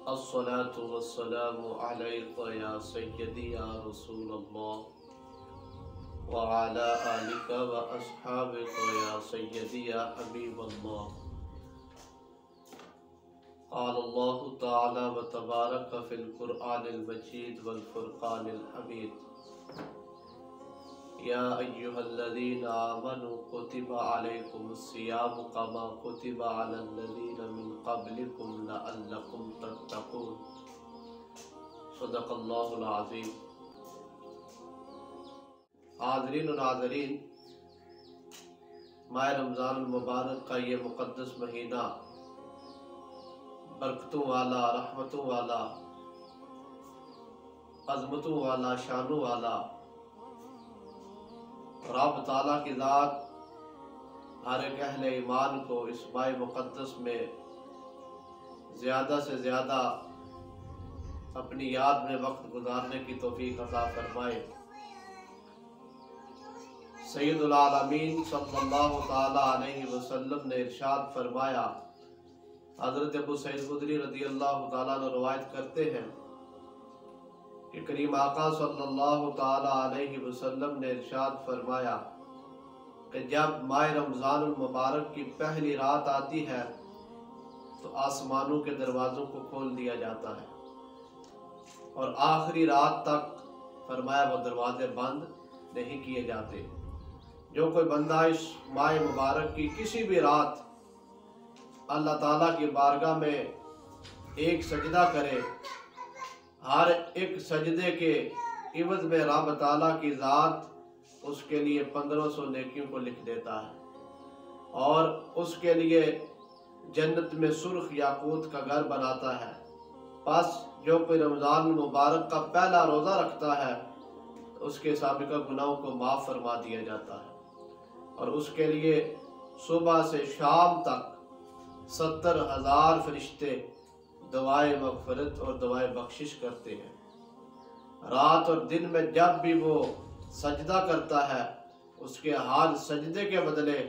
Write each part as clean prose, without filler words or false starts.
الصلاة والسلام عليك يا سيدي يا رسول الله وعلى آلك وأصحابك يا سيدي يا حبيب الله. قال الله تعالى وتبارك في القرآن المجيد والفرقان الحميد: يا أيها الذين آمنوا كتب عليكم الصيام كما كتب على الذين من قبلكم لعلكم تتقون. صدق اللہ العظیم. حاضرین و ناظرین، ماہ رمضان المبارک کا یہ مقدس مہینہ برکتوں والا، رحمتوں والا، عظمتوں والا، شانوں والا، رب تعالیٰ کی ذات ہر ایک اہل ایمان کو اس ماہ مقدس میں زیادہ سے زیادہ اپنی یاد میں وقت گزارنے کی توفیق عطا فرمائے. سید العالمین صلی اللہ تعالیٰ علیہ وسلم نے ارشاد فرمایا، حضرت ابو سعید خدری رضی اللہ تعالیٰ عنہ روایت کرتے ہیں کہ کریم آقا صلی اللہ تعالیٰ علیہ وسلم نے ارشاد فرمایا کہ جب ماہ رمضان المبارک کی پہلی رات آتی ہے تو آسمانوں کے دروازوں کو کھول دیا جاتا ہے اور آخری رات تک فرمایا وہ دروازے بند نہیں کیے جاتے. جو کوئی بندہ اس ماہ مبارک کی کسی بھی رات اللہ تعالیٰ کی بارگاہ میں ایک سجدہ کرے، ہر ایک سجدے کے عوض میں رب تعالیٰ کی ذات اس کے لیے 1500 نیکیوں کو لکھ دیتا ہے اور اس کے لیے جنت میں سرخ یاقوت کا گھر بناتا ہے. پس جو کوئی رمضان المبارک کا پہلا روزہ رکھتا ہے اس کے سابقہ گناہوں کو معاف فرما دیا جاتا ہے اور اس کے لیے صبح سے شام تک 70,000 فرشتے دعائے مغفرت اور دعائے بخشش کرتے ہیں. رات اور دن میں جب بھی وہ سجدہ کرتا ہے اس کے ہر سجدے کے بدلے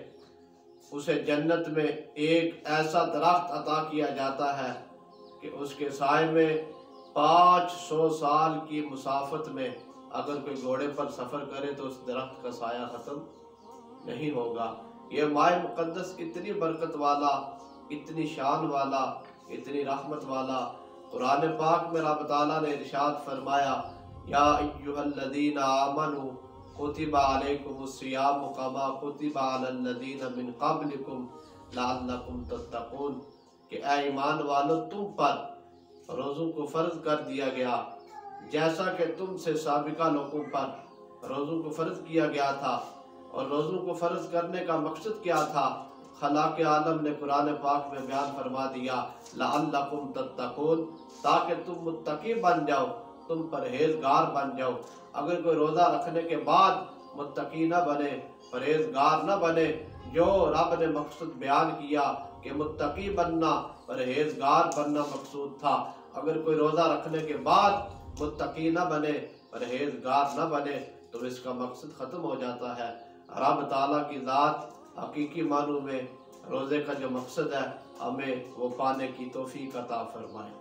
اسے جنت میں ایک ایسا درخت عطا کیا جاتا ہے کہ اس کے سائے میں 500 سال کی مسافت میں اگر کوئی گھوڑے پر سفر کرے تو اس درخت کا سایہ ختم نہیں ہوگا. یہ ماہ مقدس اتنی برکت والا، اتنی شان والا، اتنی رحمت والا. قرآن پاک میں رب تعالیٰ نے ارشاد فرمایا: یا ایہا الذین آمنوا کتب علیکم الصیام کما کتب علی الذین من قبلکم لعلکم تتقون، کہ اے ایمان والو تم پر روزوں کو فرض کر دیا گیا جیسا کہ تم سے سابقہ لوگوں پر روزوں کو فرض کیا گیا تھا. اور روزوں کو فرض کرنے کا مقصد کیا تھا؟ خلاق عالم نے قرآن پاک میں بیان فرما دیا: لعلکم تتقون، تاکہ تم متقی بن جاؤ، تم پرہیزگار بن جاؤ. اگر کوئی روزہ رکھنے کے بعد متقی نہ بنے، پرہیزگار نہ بنے، جو رب نے مقصد بیان کیا کہ متقی بننا، پرہیزگار بننا مقصود تھا، اگر کوئی روزہ رکھنے کے بعد متقی نہ بنے، پرہیزگار نہ بنے تو اس کا مقصد ختم ہو جاتا ہے. رب تعالیٰ کی ذات حقیقی معنوں میں روزے کا جو مقصد ہے ہمیں وہ پانے کی توفیق عطا فرمائے.